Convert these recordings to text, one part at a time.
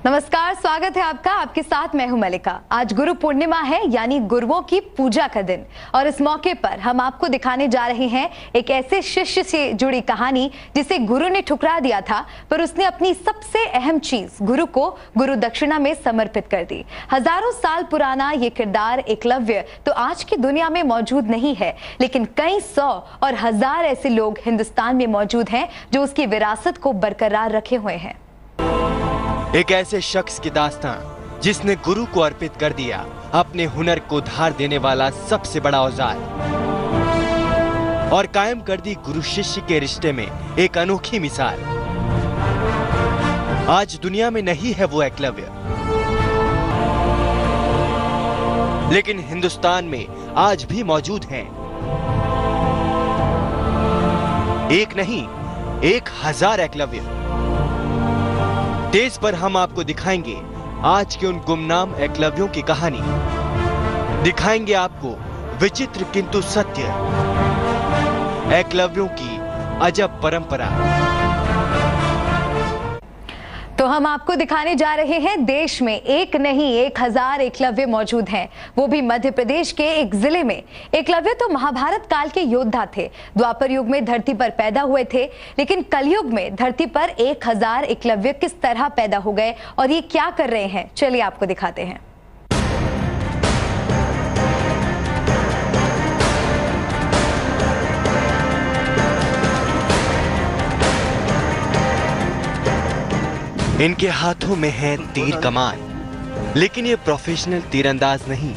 नमस्कार, स्वागत है आपका। आपके साथ मैं हूं मलिका। आज गुरु पूर्णिमा है, यानी गुरुओं की पूजा का दिन, और इस मौके पर हम आपको दिखाने जा रहे हैं एक ऐसे शिष्य से जुड़ी कहानी जिसे गुरु ने ठुकरा दिया था, पर उसने अपनी सबसे अहम चीज गुरु को गुरु दक्षिणा में समर्पित कर दी। हजारों साल पुराना ये किरदार एकलव्य तो आज की दुनिया में मौजूद नहीं है, लेकिन कई सौ और हजार ऐसे लोग हिंदुस्तान में मौजूद हैं जो उसकी विरासत को बरकरार रखे हुए हैं। एक ऐसे शख्स की दास्तान जिसने गुरु को अर्पित कर दिया अपने हुनर को धार देने वाला सबसे बड़ा औजार, और कायम कर दी गुरु शिष्य के रिश्ते में एक अनोखी मिसाल। आज दुनिया में नहीं है वो एकलव्य, लेकिन हिंदुस्तान में आज भी मौजूद हैं। एक नहीं, 1000 एकलव्य। तेज पर हम आपको दिखाएंगे आज के उन गुमनाम एकलव्यों की कहानी। दिखाएंगे आपको विचित्र किंतु सत्य एकलव्यों की अजब परंपरा। तो हम आपको दिखाने जा रहे हैं देश में एक नहीं 1000 एकलव्य मौजूद हैं, वो भी मध्य प्रदेश के एक जिले में। एकलव्य तो महाभारत काल के योद्धा थे, द्वापर युग में धरती पर पैदा हुए थे, लेकिन कलयुग में धरती पर 1000 एकलव्य किस तरह पैदा हो गए और ये क्या कर रहे हैं, चलिए आपको दिखाते हैं। इनके हाथों में है तीर कमान, लेकिन ये प्रोफेशनल तीरंदाज नहीं।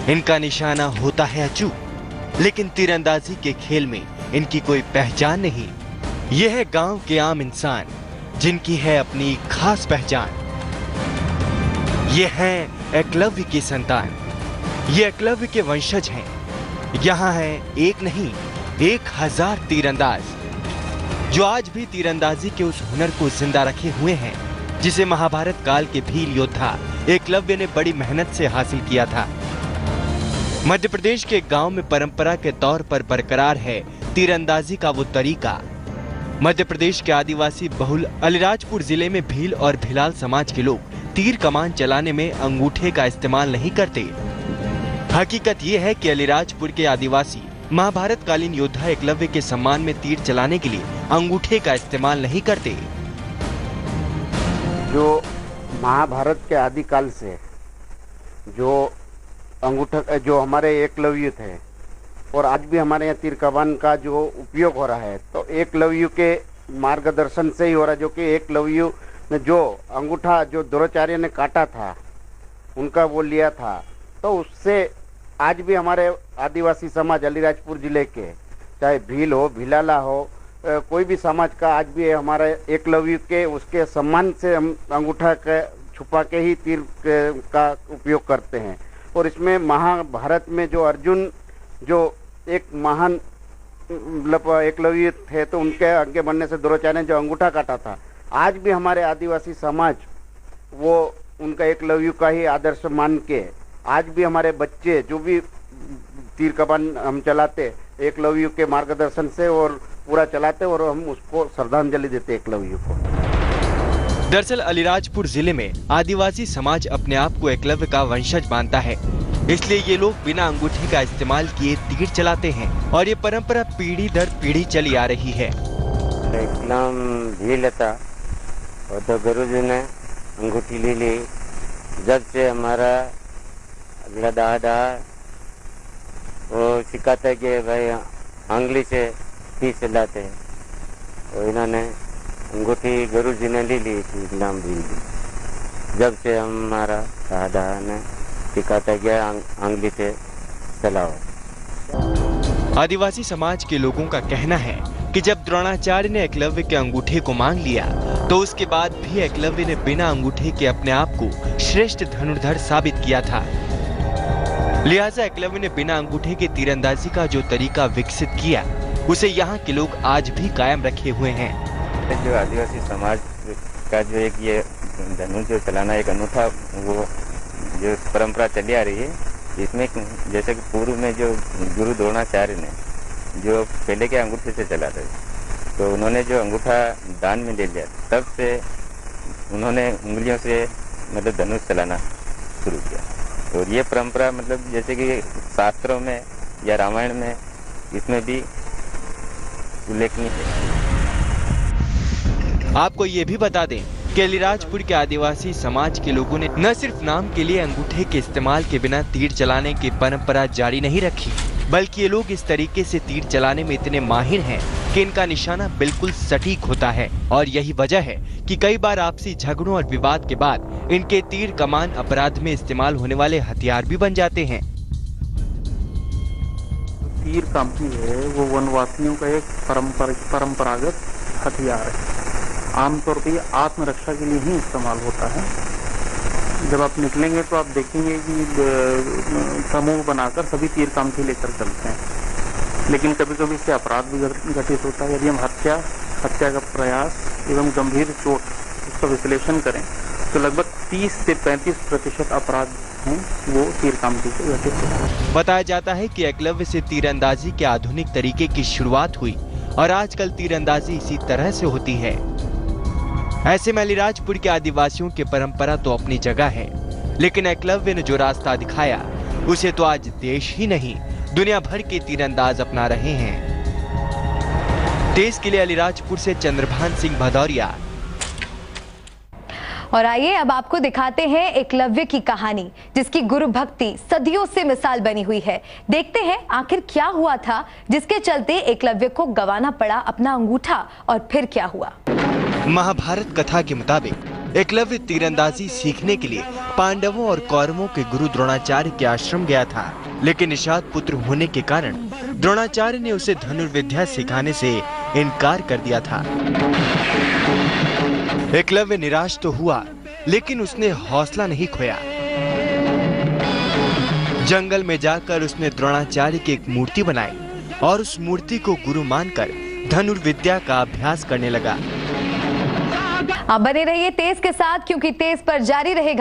इनका निशाना होता है अचूक, लेकिन तीरंदाजी के खेल में इनकी कोई पहचान नहीं। ये है गांव के आम इंसान जिनकी है अपनी खास पहचान। ये हैं एकलव्य की संतान, ये एकलव्य के वंशज हैं। यहाँ है एक नहीं 1000 तीरंदाज जो आज भी तीरंदाजी के उस हुनर को जिंदा रखे हुए हैं जिसे महाभारत काल के भील योद्धा एकलव्य ने बड़ी मेहनत से हासिल किया था। मध्य प्रदेश के गांव में परंपरा के तौर पर बरकरार है तीरंदाजी का वो तरीका। मध्य प्रदेश के आदिवासी बहुल अलीराजपुर जिले में भील और भिलाल समाज के लोग तीर कमान चलाने में अंगूठे का इस्तेमाल नहीं करते। हकीकत ये है कि अलीराजपुर के आदिवासी महाभारत कालीन योद्धा एकलव्य के सम्मान में तीर चलाने के लिए अंगूठे का इस्तेमाल नहीं करते। जो महाभारत के आदिकाल से जो अंगूठा जो हमारे एकलव्य थे, और आज भी हमारे यहाँ तीर कमान का जो उपयोग हो रहा है, तो एकलव्य के मार्गदर्शन से ही हो रहा है। जो कि एकलव्य ने जो अंगूठा जो द्रोणाचार्य ने काटा था, उनका वो लिया था, तो उससे आज भी हमारे आदिवासी समाज अलीराजपुर जिले के, चाहे भील हो, भिलाला हो, कोई भी समाज का, आज भी हमारे एकलव्य के उसके सम्मान से हम अंगूठा के छुपा के ही तीर का उपयोग करते हैं। और इसमें महाभारत में जो अर्जुन जो एक महान मतलब एकलव्य थे, तो उनके आगे बढ़ने से द्रोणाचार्य ने जो अंगूठा काटा था, आज भी हमारे आदिवासी समाज वो उनका एकलव्य का ही आदर्श मान के आज भी हमारे बच्चे जो भी तीर कमान हम चलाते एकलव्य के मार्गदर्शन से और पूरा चलाते, और हम उसको श्रद्धांजलि देते एकलव्य को। दरअसल अलीराजपुर जिले में आदिवासी समाज अपने आप को एकलव्य का वंशज मानता है, इसलिए ये लोग बिना अंगूठे का इस्तेमाल किए तीर चलाते हैं, और ये परंपरा पीढ़ी दर पीढ़ी चली आ रही है। नाम भील था, और तो गुरुजी ने अंगूठी ले ली। जब से हमारा अगला दादा वो सिखाते कि भाई अंगली से तीर चलाते, तो इन्होंने अंगूठी गुरुजी ने ले ली थी, नाम भी ली। जब से हमारा दादा ने सिखाता गया अंगली से चलाओ। आदिवासी समाज के लोगों का कहना है कि जब द्रोणाचार्य ने एकलव्य के अंगूठे को मांग लिया, तो उसके बाद भी एकलव्य ने बिना अंगूठे के अपने आप को श्रेष्ठ धनुर्धर साबित किया था। लिहाजा एकलव्य ने बिना अंगूठे के तीरंदाजी का जो तरीका विकसित किया, उसे यहाँ के लोग आज भी कायम रखे हुए हैं। जो आदिवासी समाज का जो एक ये धनुष जो चलाना एक अनूठा वो जो परंपरा चली आ रही है, इसमें जैसे कि पूर्व में जो गुरु द्रोणाचार्य ने जो पहले के अंगूठे से चलाते थे, तो उन्होंने जो अंगूठा दान में दे दिया, तब से उन्होंने उंगलियों से मतलब धनुष चलाना शुरू किया। और ये परंपरा मतलब जैसे कि शास्त्रों में या रामायण में इसमें भी उल्लेखनीय है। आपको ये भी बता दें कि अलीराजपुर के आदिवासी समाज के लोगों ने न सिर्फ नाम के लिए अंगूठे के इस्तेमाल के बिना तीर चलाने की परंपरा जारी नहीं रखी, बल्कि ये लोग इस तरीके से तीर चलाने में इतने माहिर हैं कि इनका निशाना बिल्कुल सटीक होता है। और यही वजह है कि कई बार आपसी झगड़ों और विवाद के बाद इनके तीर कमान अपराध में इस्तेमाल होने वाले हथियार भी बन जाते हैं। तीर कामती है वो वनवासियों का एक परंपरागत हथियार है। आमतौर पर ये आत्मरक्षा के लिए ही इस्तेमाल होता है। जब आप निकलेंगे तो आप देखेंगे कि समूह बनाकर सभी तीर कामती लेकर चलते हैं, लेकिन कभी कभी इससे अपराध भी घटित होता है। यदि हम हत्या का प्रयास एवं गंभीर चोट इसका विश्लेषण करें तो लगभग 30 से 35% अपराध हैं वो तीर कामती से घटित होते हैं। बताया जाता है कि एकलव्य से तीरंदाजी के आधुनिक तरीके की शुरुआत हुई और आजकल तीरंदाजी इसी तरह से होती है। ऐसे में अलीराजपुर के आदिवासियों की परंपरा तो अपनी जगह है, लेकिन एकलव्य ने जो रास्ता दिखाया उसे तो आज देश ही नहीं दुनिया भर के तीरंदाज अपना रहे हैं। देश के लिए अलीराजपुर से चंद्रभान सिंह भदौरिया। और आइए अब आपको दिखाते हैं एकलव्य की कहानी, जिसकी गुरु भक्ति सदियों से मिसाल बनी हुई है। देखते हैं आखिर क्या हुआ था जिसके चलते एकलव्य को गंवाना पड़ा अपना अंगूठा, और फिर क्या हुआ। महाभारत कथा के मुताबिक एकलव्य तीरंदाजी सीखने के लिए पांडवों और कौरवों के गुरु द्रोणाचार्य के आश्रम गया था, लेकिन निषाद पुत्र होने के कारण द्रोणाचार्य ने उसे धनुर्विद्या सिखाने से इनकार कर दिया था। एकलव्य निराश तो हुआ, लेकिन उसने हौसला नहीं खोया। जंगल में जाकर उसने द्रोणाचार्य की एक मूर्ति बनाई और उस मूर्ति को गुरु मानकर धनुर्विद्या का अभ्यास करने लगा। आप बने रहिए तेज के साथ, क्योंकि तेज पर जारी रहेगा